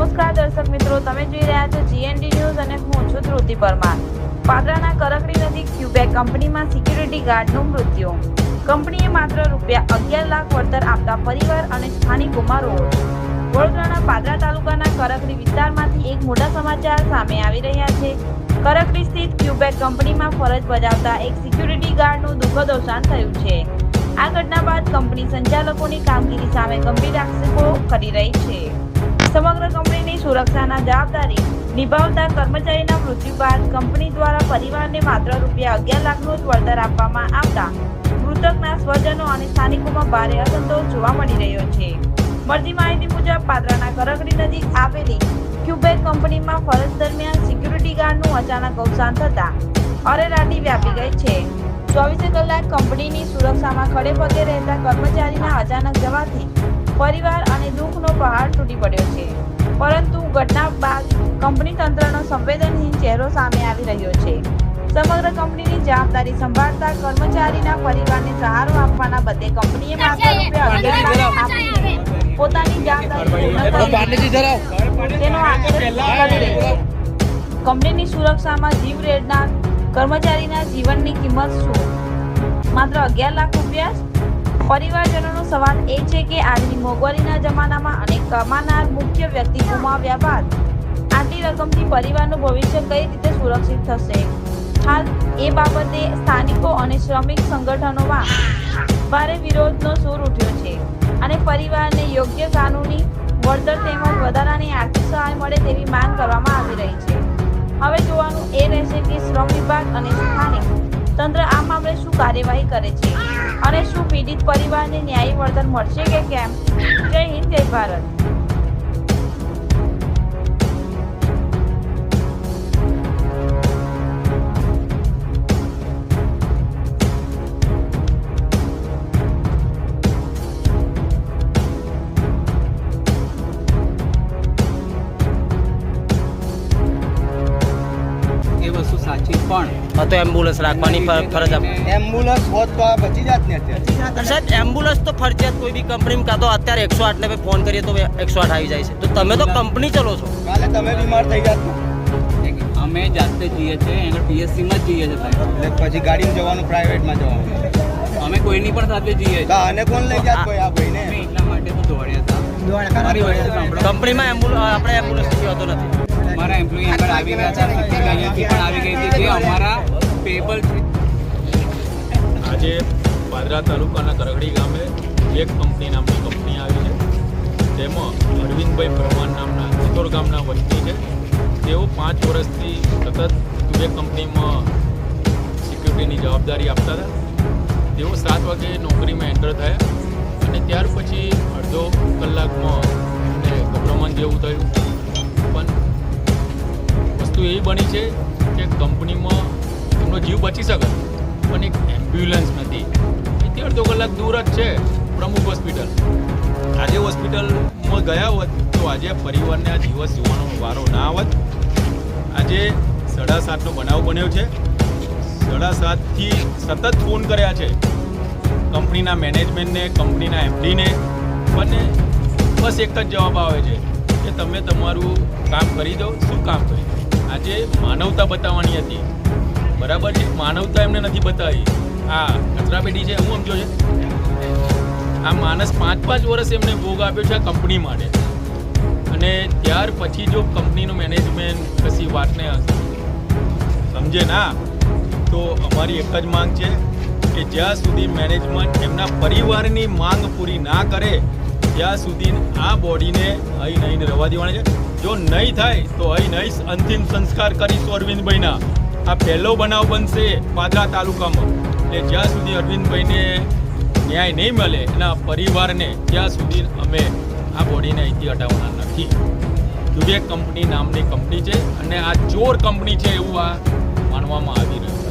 નમસ્કાર દર્શક મિત્રો, તમે જોઈ રહ્યા છો GND ન્યૂઝ અને હું છું ધ્રુતિ પરમાર। પાદરાના કરકડી નજીક ક્યુબેક કંપનીમાં સિક્યુરિટી ગાર્ડનું મૃત્યુ। કંપનીએ માત્ર ₹11 લાખ વળતર આપતા પરિવાર અને સ્થાનિકોમાં રોષ। વડોદરાના પાદરા તાલુકાના કરકડી વિસ્તારમાંથી એક મોટા સમાચાર સામે આવી રહ્યા છે। કરકડી સ્થિત ક્યુબેક કંપનીમાં ફરજ બજાવતા એક સિક્યુરિટી ગાર્ડનું દુઃખદ અવસાન થયું છે। આ ઘટના બાદ કંપની સંચાલકોની કામગીરી સામે ગંભીર આક્ષેપો કરી રહી છે। સમગ્ર કંપનીની સુરક્ષાના જવાબદારી નિભાવતા કર્મચારીના મૃત્યુ બાદ કંપની દ્વારા પરિવારને માત્ર ₹11 લાખનું જ વળતર આપવામાં આવતા મૃતકના સ્વજનો અને સ્થાનિકોમાં ભારે અસંતોષ જોવા મળી રહ્યો છે। મળતી માહિતી મુજબ પાદરાના કરકડી નજીક આવેલી ક્યુબેક કંપનીમાં ફરજ દરમિયાન સિક્યુરિટી ગાર્ડનું અચાનક અવસાન થતા અરેરાટી વ્યાપી ગઈ છે। 24 કલાક કંપનીની સુરક્ષામાં ખડે પગે રહેતા કર્મચારીના અચાનક જવાથી પરિવાર અને દુઃખનો પહાડ તૂટી પડ્યો છે। પરંતુ ઘટના બાદ કંપની તંત્રનો સંવેદનહીન ચહેરો સામે આવી રહ્યો છે। સમગ્ર કંપનીની જવાબદારી સંભાળતા કર્મચારીના પરિવારને સહારો આપવાના બદલે કંપનીએ માત્ર ₹11 લાખ આપીને પોતાની જવાબદારી પૂર્ણ કરી તેનો આક્ષેપ કરી રહી છે। કંપનીની સુરક્ષામાં જીવ રેડનાર કર્મચારીના જીવનની કિંમત શું? માત્ર ₹11 લાખ? પરિવારજનોનો સવાલ એ છે કે આજની મોંઘવારીના જમાનામાં અને કમાનાર મુખ્ય વ્યક્તિ ગુમાવ્યા બાદ આટલી રકમથી પરિવારનું ભવિષ્ય કઈ રીતે સુરક્ષિત થશે? હાલ એ બાબતે સ્થાનિકો અને શ્રમિક સંગઠનોમાં ભારે વિરોધનો સૂર ઉઠ્યો છે અને પરિવારને યોગ્ય કાનૂની વળતર તેમજ વધારાની આર્થિક સહાય મળે તેવી માંગ કરવામાં આવી રહી છે। હવે જોવાનું એ રહેશે કે શ્રમ વિભાગ અને સ્થાનિક તંત્ર આ મામલે શું કાર્યવાહી કરે છે અને શું પીડિત પરિવારને ન્યાયી વળતર મળશે કે કેમ? જય હિન્દ, જય ભારત। સાચી પણ તો એમ્બ્યુલન્સ રાખવાની ફરજ આપે। એમ્બ્યુલન્સ હોત તો આ બચી જાત ને અત્યારે સાહેબ એમ્બ્યુલન્સ તો ફરજિયાત કોઈ બી કંપનીમાં કાં તો અત્યારે 108 ને ફોન કરીએ તો 108 આવી જાય છે। તો તમે તો કંપની ચલો છો, કાલે તમે બીમાર થઈ જાત અમે જાતે જઈએ છીએ એના PSCમાં જ જઈએ છીએ સાહેબ। પછી ગાડીમાં જવાનું, પ્રાઇવેટમાં જવાનું, અમે કોઈની પણ સાથે જઈએ છીએ। આને કોણ લઈ જાત કોઈ આ ભાઈને? અમે એટલા માટે તો દોડ્યા હતા કંપનીમાં આપણે એમ્બ્યુલન્સ હોતો નથી। અમારા એમ્પ્લોયી આગળ આવી ગયા હતા, અહીંયાથી પણ આવી ગઈ હતી જે અમારા પેબલ છે। આજે પાદરા તાલુકાના કરકડી ગામે એક કંપની નામની કંપની આવી છે, તેમાં અરવિંદભાઈ પરમાર નામના ચિત્તોર ગામના વતની છે। તેઓ 5 વર્ષથી સતત ક્યુબેક કંપનીમાં સિક્યુરિટીની જવાબદારી આપતા હતા। તેઓ 7 વાગે નોકરીમાં એન્ટર થયા અને ત્યાર પછી અડધો કલાકમાં એમને ગભરામણ જેવું થયું। પણ વસ્તુ એવી બની છે કે કંપનીમાં એમનો જીવ બચી શકે પણ એક એમ્બ્યુલન્સ નથી। અહીંથી અડધો કલાક દૂર જ છે પ્રમુખ હોસ્પિટલ। આજે હોસ્પિટલમાં ગયા હોત તો આજે પરિવારને આ દિવસ જોવાનો વારો ના આવત। આજે 7:30નો બનાવ બન્યો છે। 7:30થી સતત ફોન કર્યા છે કંપનીના મેનેજમેન્ટને, કંપનીના MDને, અને બસ એક જ જવાબ આવે છે કે તમે તમારું કામ કરી દો। શું કામ કરી? આજે માનવતા બતાવવાની હતી, બરાબર છે? માનવતા એમને નથી બતાવી, આ કચરાપેટી છે હું સમજો છે। આ માણસ 5 વર્ષ એમને ભોગ આપ્યો છે આ કંપની માટે, અને ત્યાર પછી જો કંપનીનું મેનેજમેન્ટ કશી વાતને સમજે ના તો અમારી એક જ માંગ છે કે જ્યાં સુધી મેનેજમેન્ટ એમના પરિવારની માંગ પૂરી ના કરે ત્યાં સુધી આ બોડીને અહીં નહીં રહેવા દેવાની છે। જો નહીં થાય તો અહીં નહીં અંતિમ સંસ્કાર કરીશું અરવિંદભાઈના। આ પહેલો બનાવ બનશે પાદરા તાલુકામાં, એટલે જ્યાં સુધી અરવિંદભાઈને ન્યાય નહીં મળે એના પરિવારને ત્યાં સુધી અમે આ બોડીને અહીંથી હટાવવાના નથી। ક્યુબેક કંપની નામની કંપની છે અને આ ચોર કંપની છે એવું આ માનવામાં આવી રહ્યું છે।